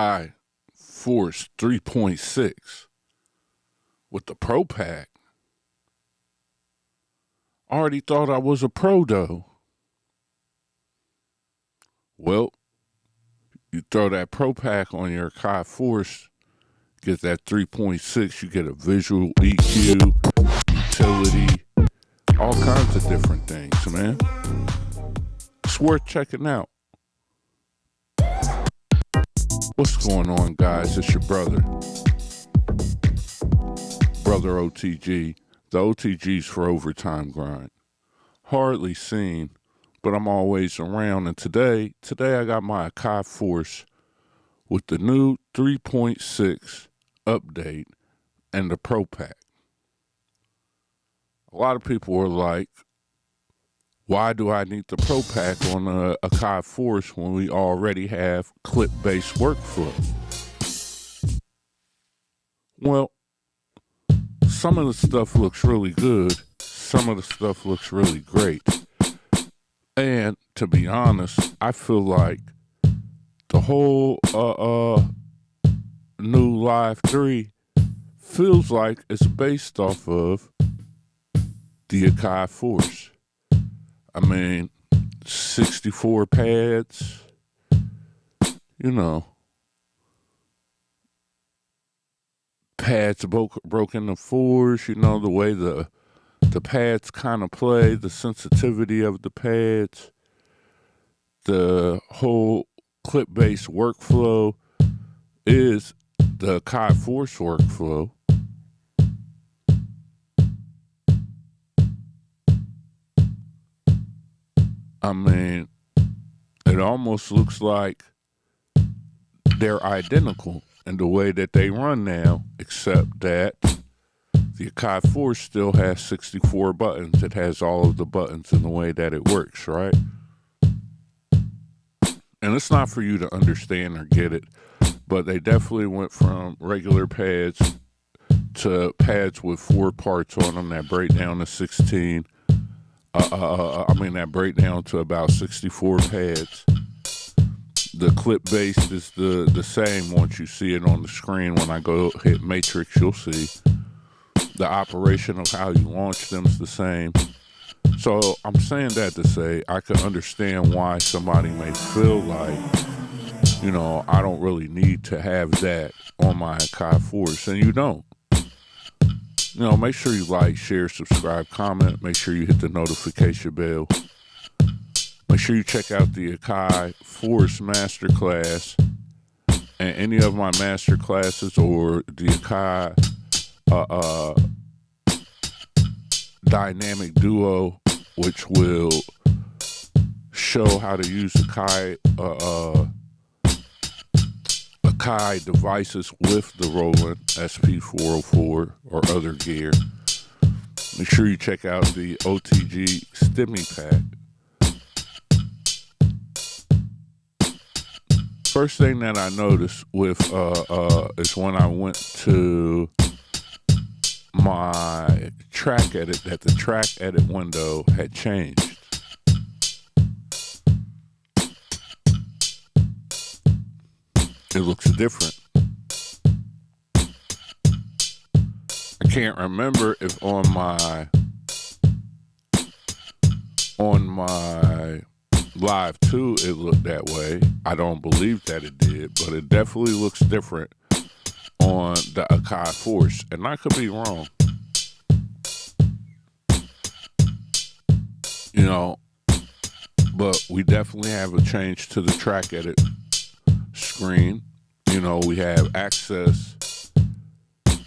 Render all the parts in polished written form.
Akai Force 3.6 with the Pro Pack. Already thought I was a pro though. Well, you throw that Pro Pack on your Akai Force, get that 3.6, you get a visual EQ, utility, all kinds of different things, man. It's worth checking out. What's going on, guys? It's your brother O.T.G. The O.T.G's for Overtime Grind. Hardly seen, but I'm always around. And today I got my Akai Force with the new 3.6 update and the Pro Pack. A lot of people are like, why do I need the Pro Pack on a Akai Force when we already have clip-based workflow? Well, some of the stuff looks really good. Some of the stuff looks really great. And to be honest, I feel like the whole new Live 3 feels like it's based off of the Akai Force. I mean, 64 pads, pads broken to fours, the way the pads kind of play, the sensitivity of the pads, the whole clip-based workflow is the Akai Force workflow. I mean, it almost looks like they're identical in the way that they run now, except that the Akai Force still has 64 buttons. It has all of the buttons in the way that it works, right? And it's not for you to understand or get it, but they definitely went from regular pads to pads with 4 parts on them that break down to 16. That break down to about 64 pads. The clip base is the same once you see it on the screen. When I go hit matrix, you'll see the operation of how you launch them is the same. So I'm saying that to say I can understand why somebody may feel like, I don't really need to have that on my Akai Force, and you don't. Make sure you like, share, subscribe, comment. Make sure you hit the notification bell. Make sure you check out the Akai Force Masterclass and any of my Masterclasses or the Akai Dynamic Duo, which will show how to use Akai devices with the Roland SP404 or other gear. Make sure you check out the O.T.G Stimmy Pack. First thing that I noticed with is when I went to my track edit, that the track edit window had changed. It looks different. I can't remember if on my Live 2 it looked that way. I don't believe that it did, but it definitely looks different on the Akai Force, and I could be wrong. But we definitely have a change to the track edit screen. We have access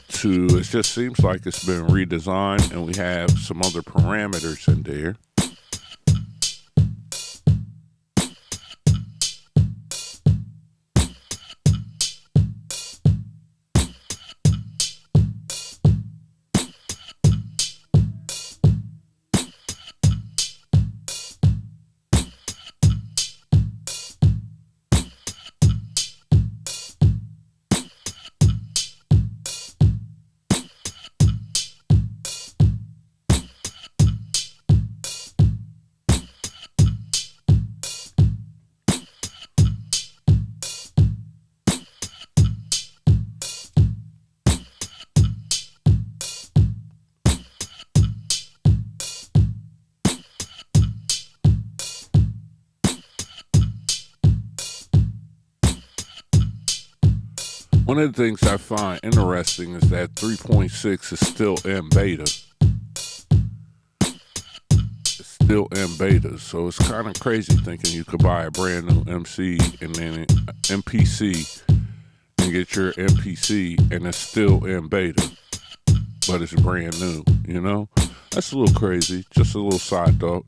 to, it just seems like it's been redesigned, and we have some other parameters in there. One of the things I find interesting is that 3.6 is still in beta. It's still in beta, so it's kind of crazy thinking you could buy a brand new MC and then MPC and get your MPC and it's still in beta, but it's brand new, you know? That's a little crazy, just a little side thought.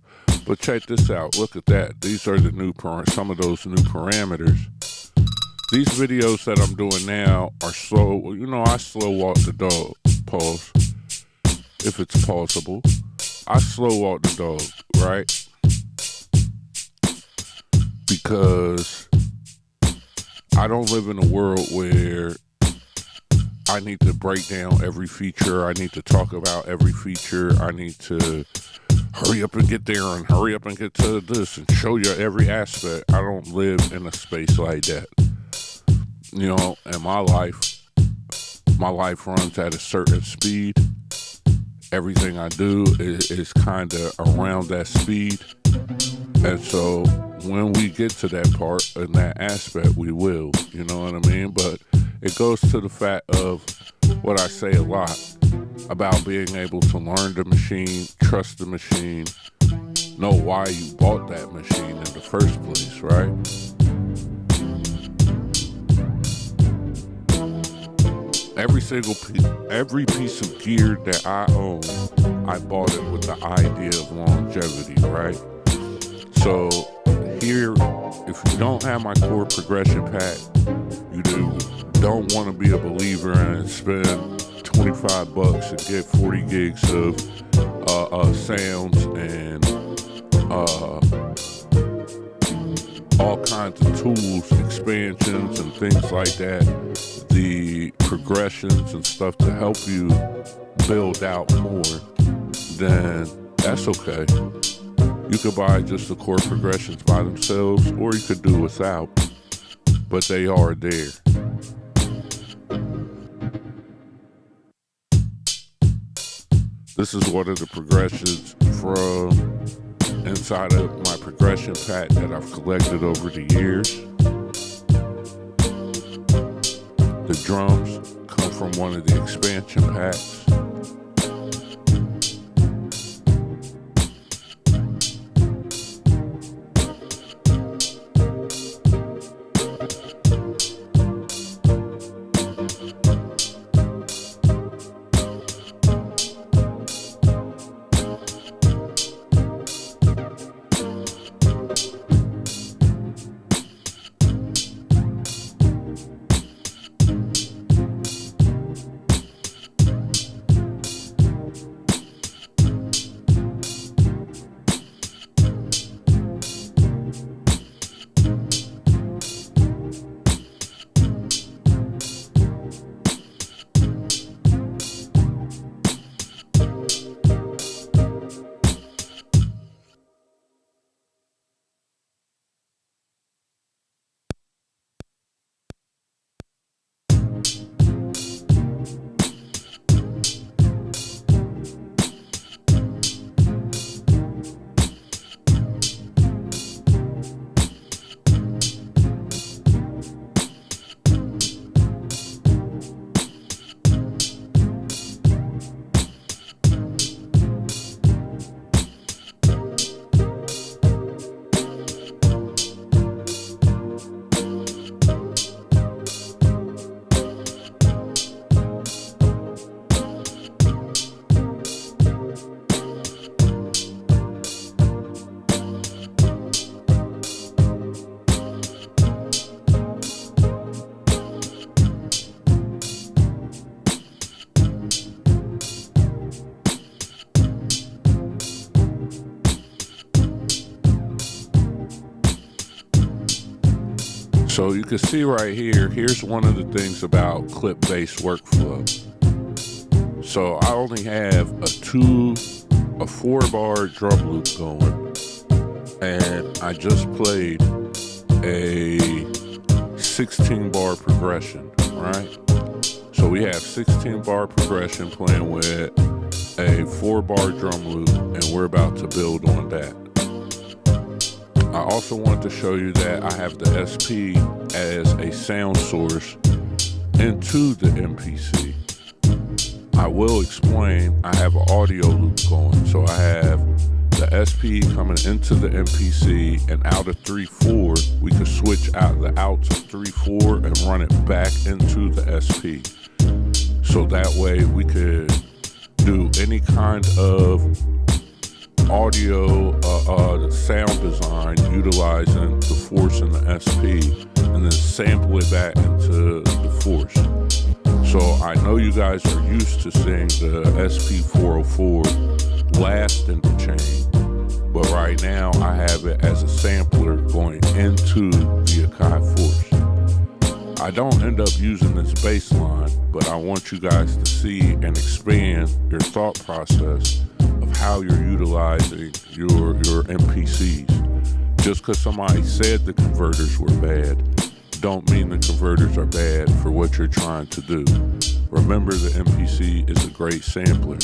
But check this out, look at that. These are the new some of those new parameters. These videos that I'm doing now are slow. You know, I slow walk the dog. Pause. If it's possible. I slow walk the dog, right? Because I don't live in a world where I need to break down every feature. I need to talk about every feature. I need to hurry up and get there and hurry up and get to this and show you every aspect. I don't live in a space like that. You know, and my life runs at a certain speed. Everything I do is kind of around that speed. And so when we get to that part and that aspect, we will, you know what I mean? But it goes to the fact of what I say a lot about being able to learn the machine, trust the machine, know why you bought that machine in the first place, right? Every piece of gear that I own, I bought it with the idea of longevity, right? So here, if you don't have my core progression pack, you don't want to be a believer and spend $25 and get 40 gigs of sounds and all kinds of tools, expansions and things like that, the progressions and stuff to help you build out more, then that's okay. You could buy just the core progressions by themselves, or you could do without, but they are there. This is one of the progressions from inside of my progression pack that I've collected over the years. The drums come from one of the expansion packs. So you can see right here, here's one of the things about clip-based workflow. So I only have a 4-bar drum loop going, and I just played a 16-bar progression, right? So we have 16-bar progression playing with a 4-bar drum loop, and we're about to build on that. I also want to show you that I have the SP as a sound source into the MPC. I will explain, I have an audio loop going, so I have the SP coming into the MPC, and out of 3.4, we could switch out the outs of 3.4 and run it back into the SP. So that way we could do any kind of audio sound design utilizing the Force and the SP, and then sample it back into the Force. So I know you guys are used to seeing the SP404 last in the chain, but right now I have it as a sampler going into the Akai Force. I don't end up using this bass line, but I want you guys to see and expand your thought process of how you're utilizing your MPCs. Just because somebody said the converters were bad, don't mean the converters are bad for what you're trying to do. Remember, the MPC is a great sampler.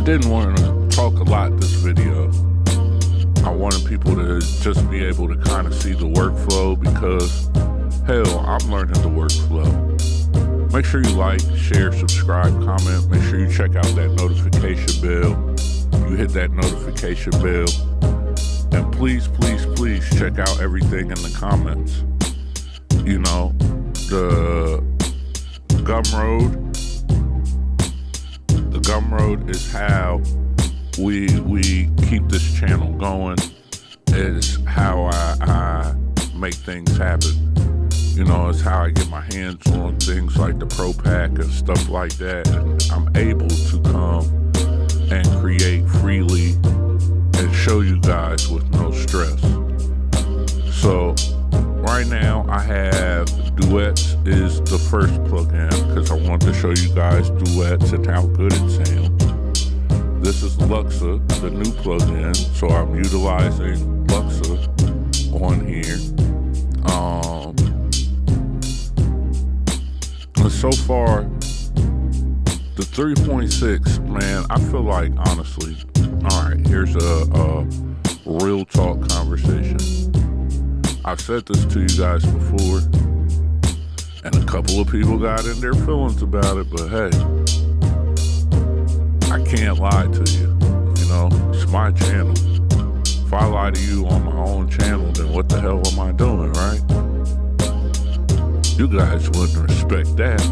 didn't want to talk a lot this video. I wanted people to just be able to kind of see the workflow because, hell, I'm learning the workflow. Make sure you like, share, subscribe, comment. Make sure you check out that notification bell. You hit that notification bell. And please, please, please check out everything in the comments. You know, the Gumroad is how we keep this channel going. It's how I make things happen. You know, it's how I get my hands on things like the Pro Pack and stuff like that. And I'm able to come and create freely and show you guys with no stress. So right now I have Duets is the first plugin because I want to show you guys Duets and how good it sounds. This is Luxa, the new plugin, so I'm utilizing Luxa on here. And so far, the 3.6, man, I feel like, honestly, alright, here's a real talk conversation. I've said this to you guys before, and a couple of people got in their feelings about it, but hey, I can't lie to you. You know, it's my channel. If I lie to you on my own channel, then what the hell am I doing, right? You guys wouldn't respect that.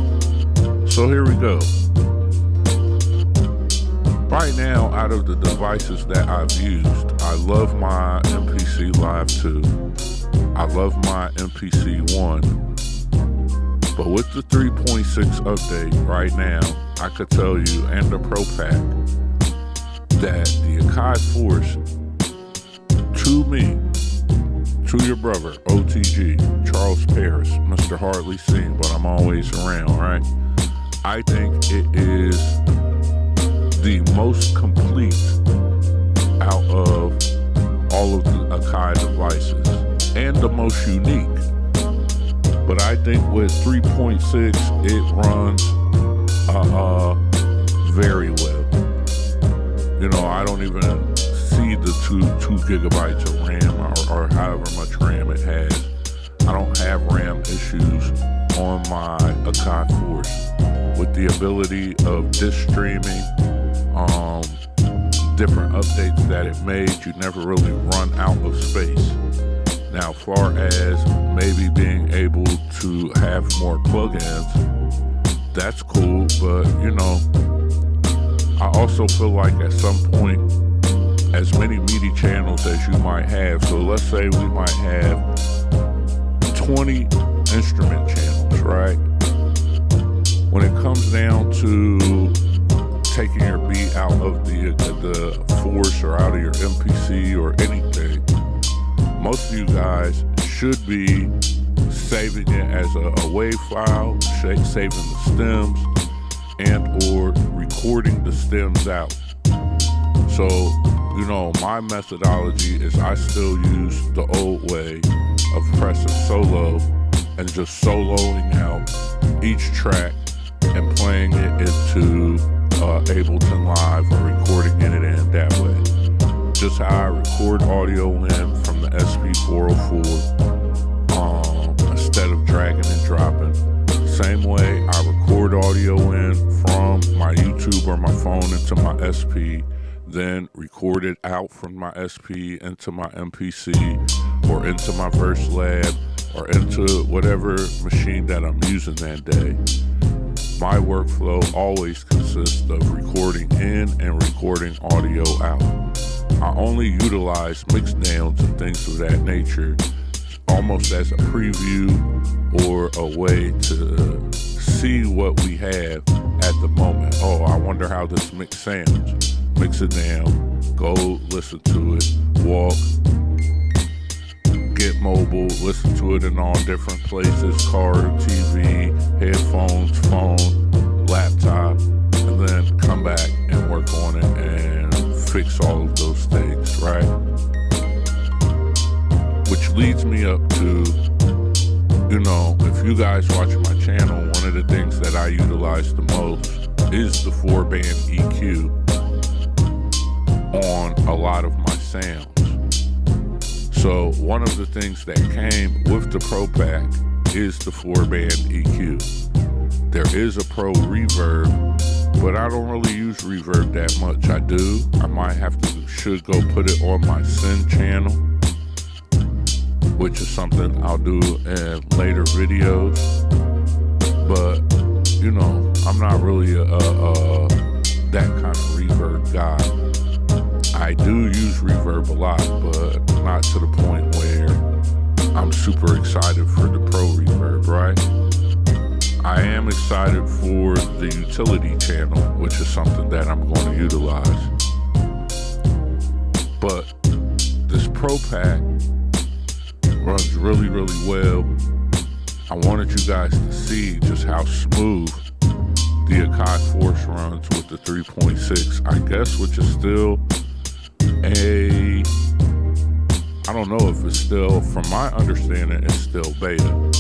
So here we go. Right now, out of the devices that I've used, I love my MPC Live 2. I love my MPC 1. But with the 3.6 update right now, I could tell you, and the Pro Pack, that the Akai Force, to me, to your brother, O.T.G, Charles Paris, Mr. Hardly Seen, but I'm always around, right? I think it is the most complete out of all of the Akai devices, and the most unique. But I think with 3.6, it runs very well. You know, I don't even see the two gigabytes of RAM or however much RAM it has. I don't have RAM issues on my Akai Force. With the ability of disc streaming, different updates that it made, you never really run out of space. Now, as far as maybe being able to have more plugins, that's cool, but you know, I also feel like at some point, as many MIDI channels as you might have, so let's say we might have 20 instrument channels, right? When it comes down to taking your beat out of the Force or out of your MPC or anything, most of you guys should be saving it as a WAV file, saving the stems, and or recording the stems out. So, you know, my methodology is I still use the old way of pressing solo and just soloing out each track and playing it into Ableton Live or recording it in that way. Just how I record audio in from the SP404 instead of dragging and dropping. Same way I record audio in from my YouTube or my phone into my SP, then record it out from my SP into my MPC or into my Verse Lab or into whatever machine that I'm using that day. My workflow always consists of recording in and recording audio out. I only utilize mix downs and things of that nature almost as a preview or a way to see what we have at the moment. Oh, I wonder how this mix sounds. Mix it down, go listen to it, walk, get mobile, listen to it in all different places, car, TV, headphones, phone, laptop, and then come back and work on it and fix all of those things, right? Which leads me up to, you know, if you guys watch my channel, one of the things that I utilize the most is the 4-band EQ. on a lot of my sounds. So one of the things that came with the Pro Pack is the 4-band EQ. There is a Pro Reverb, but I don't really use reverb that much. I do. I might should go put it on my Syn channel, which is something I'll do in later videos. But, you know, I'm not really that kind of reverb guy. I do use reverb a lot, but not to the point where I'm super excited for the Pro Reverb, right? I am excited for the utility channel, which is something that I'm going to utilize. But this Pro Pack runs really, really well. I wanted you guys to see just how smooth the Akai Force runs with the 3.6, I guess, which is still I don't know if it's still, from my understanding, it's still beta.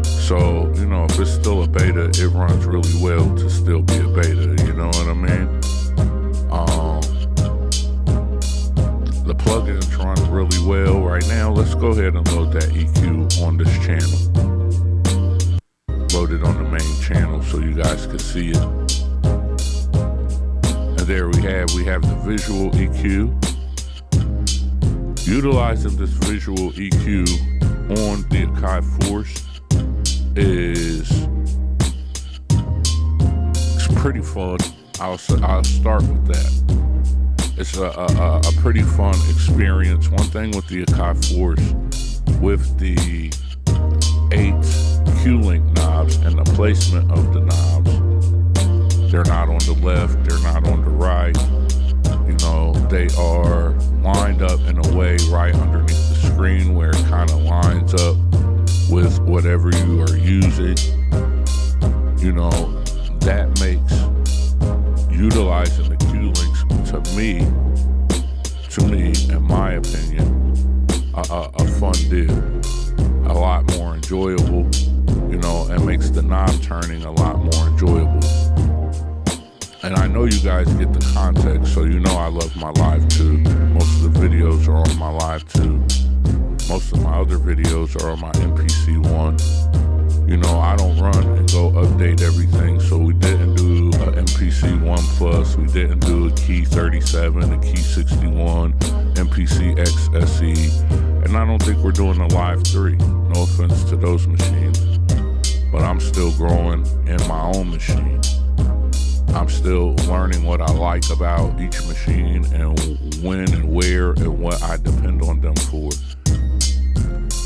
So, you know, if it's still a beta, it runs really well to still be a beta, you know what I mean? The plugins run really well right now. Let's go ahead and load that EQ on this channel. Load it on the main channel so you guys can see it. And there we have the visual EQ. Utilizing this visual EQ on the Akai Force it's pretty fun. I'll start with that. It's a pretty fun experience. One thing with the Akai Force, with the 8 Q-Link knobs and the placement of the knobs, they're not on the left, they're not on the right. You know, they are lined up in a way right underneath the screen where it kind of lines up with whatever you are using. You know, that makes utilizing the Q-Links to me, in my opinion, a fun deal. A lot more enjoyable, you know, and makes the knob turning a lot more enjoyable. And I know you guys get the context, so you know I love my live tube. Most of the videos are on my live tube. Most of my other videos are on my MPC-1. You know, I don't run and go update everything, so we didn't do a MPC-1 Plus, we didn't do a Key 37, a Key 61, MPC-X SE, and I don't think we're doing a Live 3. No offense to those machines, but I'm still growing in my own machine. I'm still learning what I like about each machine and when and where and what I depend on them for.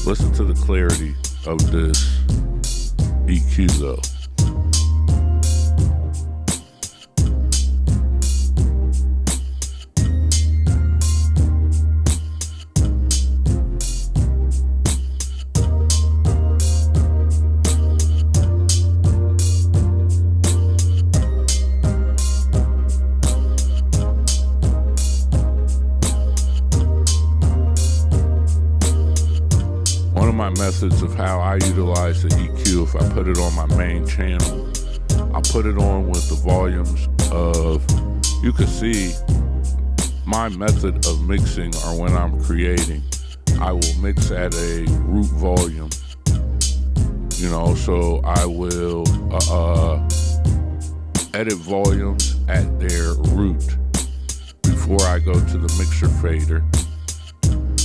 Listen to the clarity of this EQ though. Methods of how I utilize the EQ, if I put it on my main channel, I put it on with the volumes of, you can see my method of mixing, or when I'm creating, I will mix at a root volume, you know, so I will edit volumes at their root before I go to the mixer fader.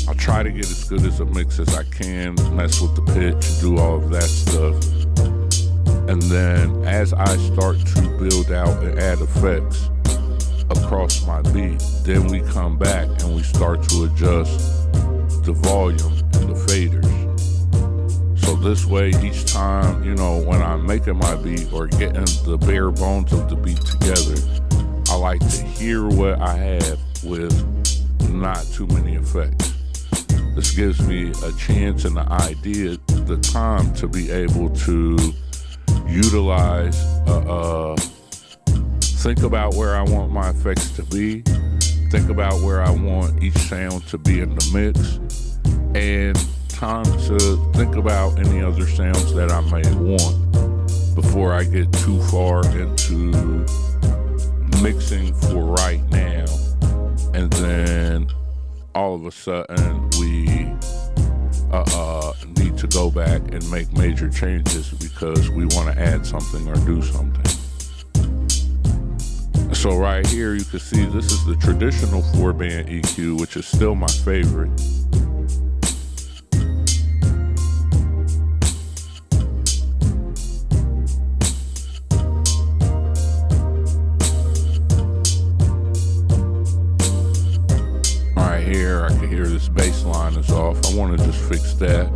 I'll try to get as good as a mix as I can, mess with the pitch, do all of that stuff. And then as I start to build out and add effects across my beat, then we come back and we start to adjust the volume and the faders. So this way, each time, you know, when I'm making my beat or getting the bare bones of the beat together, I like to hear what I have with not too many effects. This gives me a chance and the idea, the time to be able to utilize, think about where I want my effects to be, think about where I want each sound to be in the mix, and time to think about any other sounds that I may want before I get too far into mixing for right now and then all of a sudden we need to go back and make major changes because we want to add something or do something. So right here you can see this is the traditional 4-band EQ, which is still my favorite. Here I can hear this bass line is off. I want to just fix that.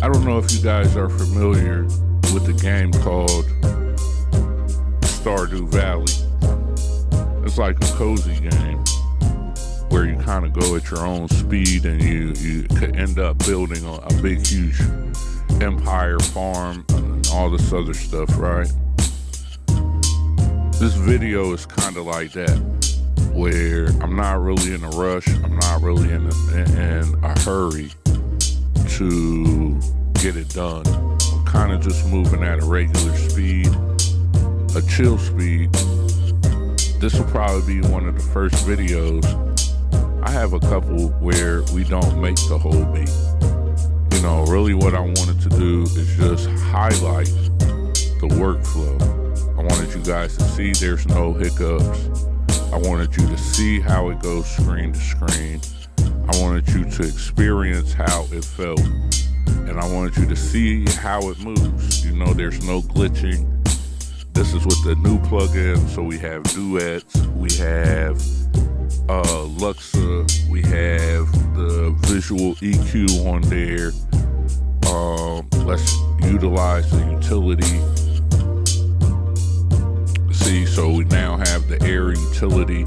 I don't know if you guys are familiar with the game called Stardew Valley. It's like a cozy game where you kind of go at your own speed and you could end up building a big huge empire farm and all this other stuff, right? This video is kind of like that, where I'm not really in a rush, I'm not really in a hurry to get it done. I'm kind of just moving at a regular speed, a chill speed. This will probably be one of the first videos. I have a couple where we don't make the whole beat. You know, really what I wanted to do is just highlight the workflow. I wanted you guys to see there's no hiccups. I wanted you to see how it goes screen to screen. I wanted you to experience how it felt. And I wanted you to see how it moves. You know, there's no glitching. This is with the new plugin. So we have Duets, we have Luxa, we have the visual EQ on there. Let's utilize the utility. See, so we now have the air utility.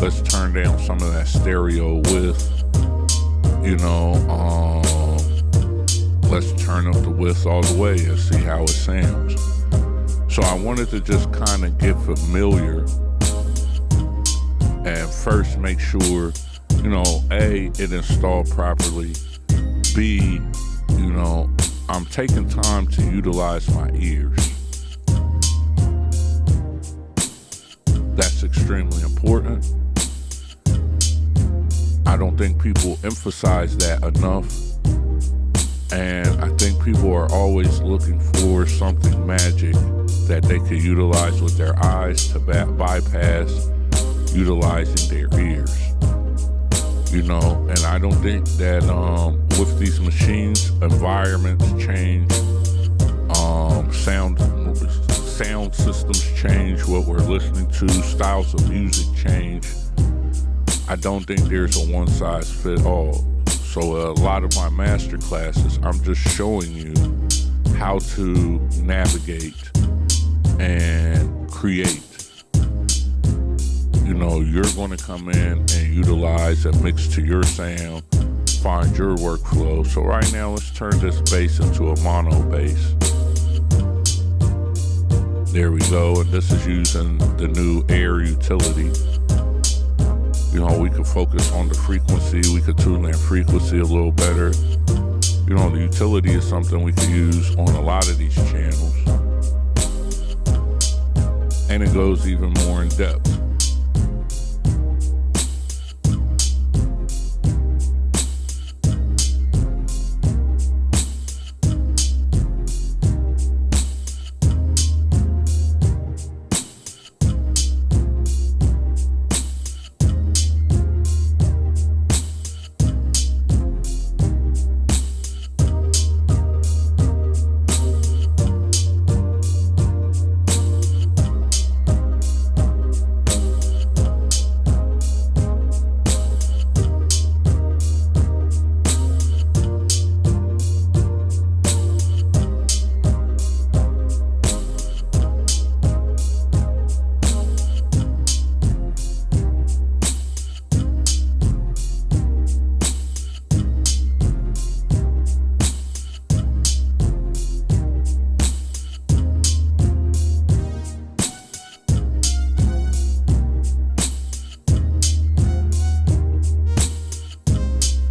Let's turn down some of that stereo width. You know, let's turn up the width all the way and see how it sounds. So I wanted to just kind of get familiar and first make sure, you know, A, it installed properly. B, you know, I'm taking time to utilize my ears. That's extremely important. I don't think people emphasize that enough. And I think people are always looking for something magic that they could utilize with their eyes to bypass utilizing their ears. You know, and I don't think that with these machines, environments change, sound systems change, what we're listening to, styles of music change. I don't think there's a one size fit all. So a lot of my master classes, I'm just showing you how to navigate and create. You know, you're going to come in and utilize and mix to your sound, find your workflow. So right now, let's turn this bass into a mono bass. There we go, and this is using the new air utility. You know, we could focus on the frequency, we could tune that frequency a little better. You know, the utility is something we could use on a lot of these channels. And it goes even more in depth.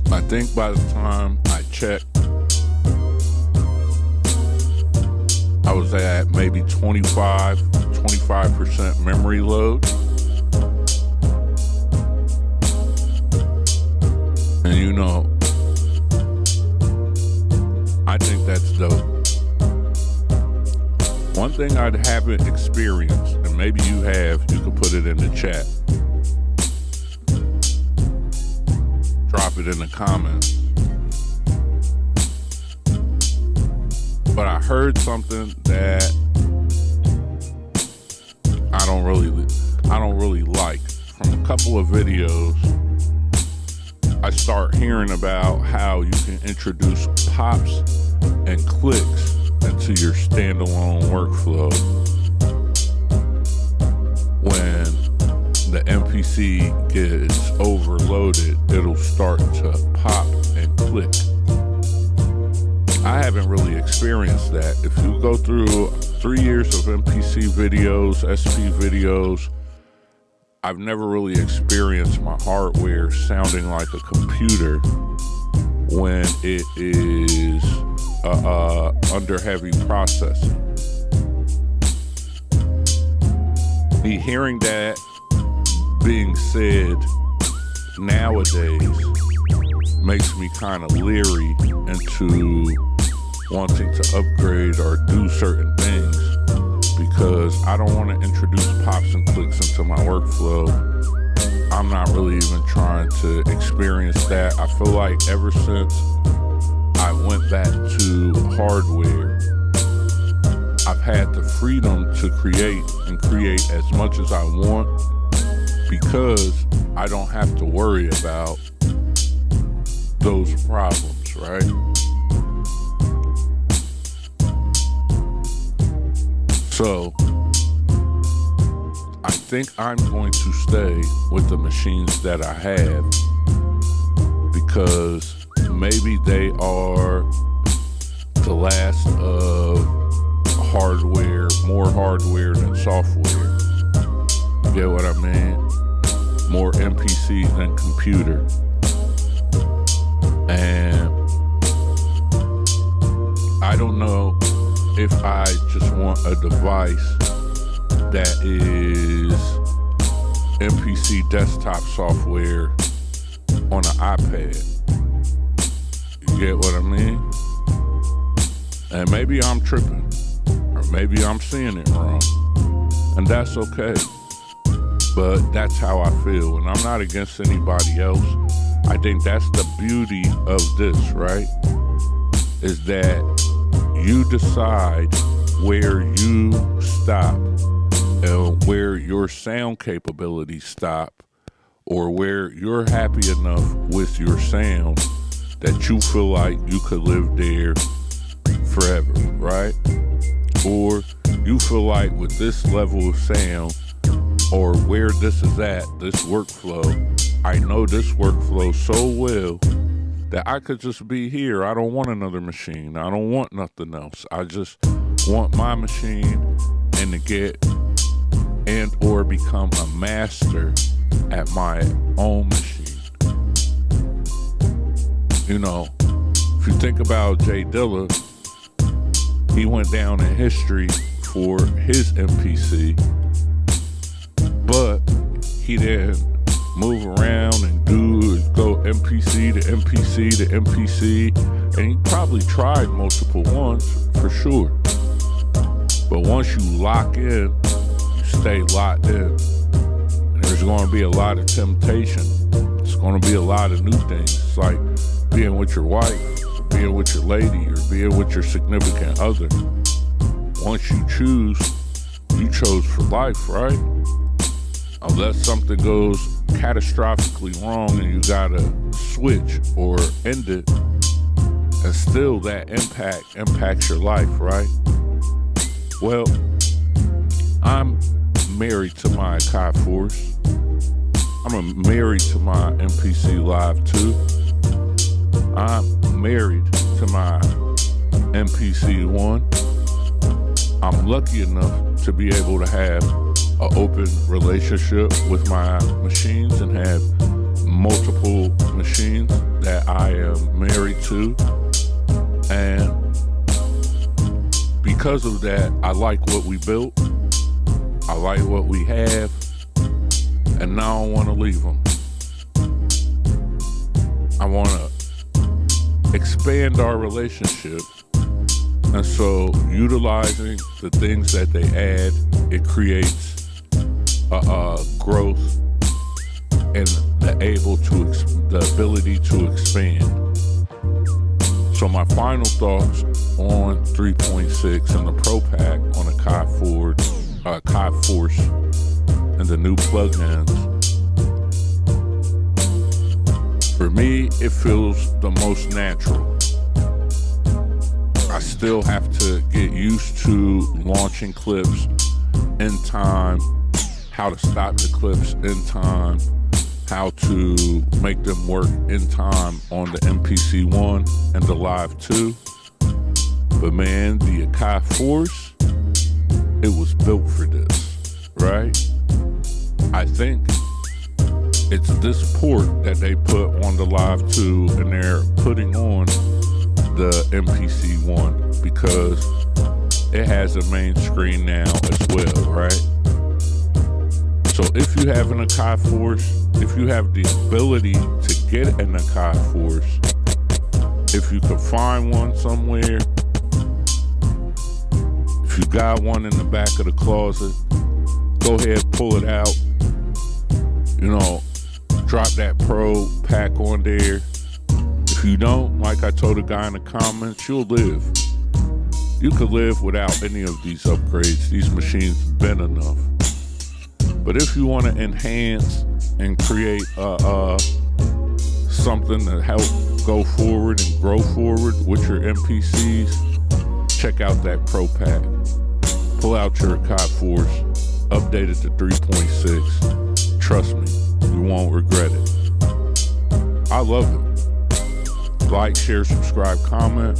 I think by the time I checked, I was at maybe 25 25% memory load. And you know, I think that's dope. One thing I haven't experienced, and maybe you have, you can put it in the chat. Drop it in the comments. But I heard something that I don't really like. From a couple of videos, I start hearing about how you can introduce pops and clicks into your standalone workflow when the MPC gets overloaded. It'll start to pop and click. I haven't really experienced that. If you go through 3 years of MPC videos, SP videos, I've never really experienced my hardware sounding like a computer when it is under heavy processing. Me hearing that being said nowadays makes me kind of leery into wanting to upgrade or do certain things, because I don't want to introduce pops and clicks into my workflow. I'm not really even trying to experience that. I feel like ever since I went back to hardware, I've had the freedom to create and create as much as I want, because I don't have to worry about those problems, right? So I think I'm going to stay with the machines that I have, because maybe they are the last of hardware, more hardware than software. You get what I mean? More MPC than computer. And I don't know if I just want a device that is MPC desktop software on an iPad. You get what I mean? And maybe I'm tripping, or maybe I'm seeing it wrong, and that's okay. But that's how I feel, and I'm not against anybody else. I think that's the beauty of this, right? Is that you decide where you stop and where your sound capabilities stop, or where you're happy enough with your sound that you feel like you could live there forever, right? Or you feel like with this level of sound, or where this is at, this workflow, I know this workflow so well that I could just be here. I don't want another machine. I don't want nothing else. I just want my machine, and to get and or become a master at my own machine. You know, if you think about Jay Dilla, he went down in history for his MPC, but he didn't move around and go MPC to MPC to MPC, and he probably tried multiple ones for sure. But once you lock in, you stay locked in. And there's going to be a lot of temptation. It's going to be a lot of new things. It's like being with your wife, or being with your lady, or being with your significant other. Once you choose, you chose for life, right? Unless something goes catastrophically wrong and you gotta switch or end it, and still that impacts your life, right? Well, I'm married to my Akai Force. I'm married to my MPC Live 2. I'm married to my MPC 1. I'm lucky enough to be able to have an open relationship with my machines and have multiple machines that I am married to. And because of that, I like what we built. I like what we have, and now I want to leave them. I want to expand our relationship. And so utilizing the things that they add, it creates growth and the ability to expand. So my final thoughts on 3.6 and the Pro Pack on Akai Force and the new plugins. For me, it feels the most natural. I still have to get used to launching clips in time, how to stop the clips in time, how to make them work in time on the MPC-1 and the Live 2. But man, the Akai Force, it was built for this, right? I think it's this port that they put on the Live 2 and they're putting on the MPC-1 because it has a main screen now as well, right? So if you have an Akai Force, if you have the ability to get an Akai Force, if you could find one somewhere, if you got one in the back of the closet, go ahead, pull it out, drop that Pro Pack on there. If you don't, like I told a guy in the comments, you'll live. You could live without any of these upgrades. These machines been enough. But if you want to enhance and create something to help go forward and grow forward with your MPCs, check out that Pro Pack. Pull out your Akai Force, update it to 3.6. Trust me, you won't regret it. I love it. Like, share, subscribe, comment.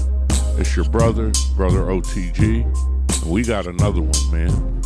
It's your brother O.T.G. And we got another one, man.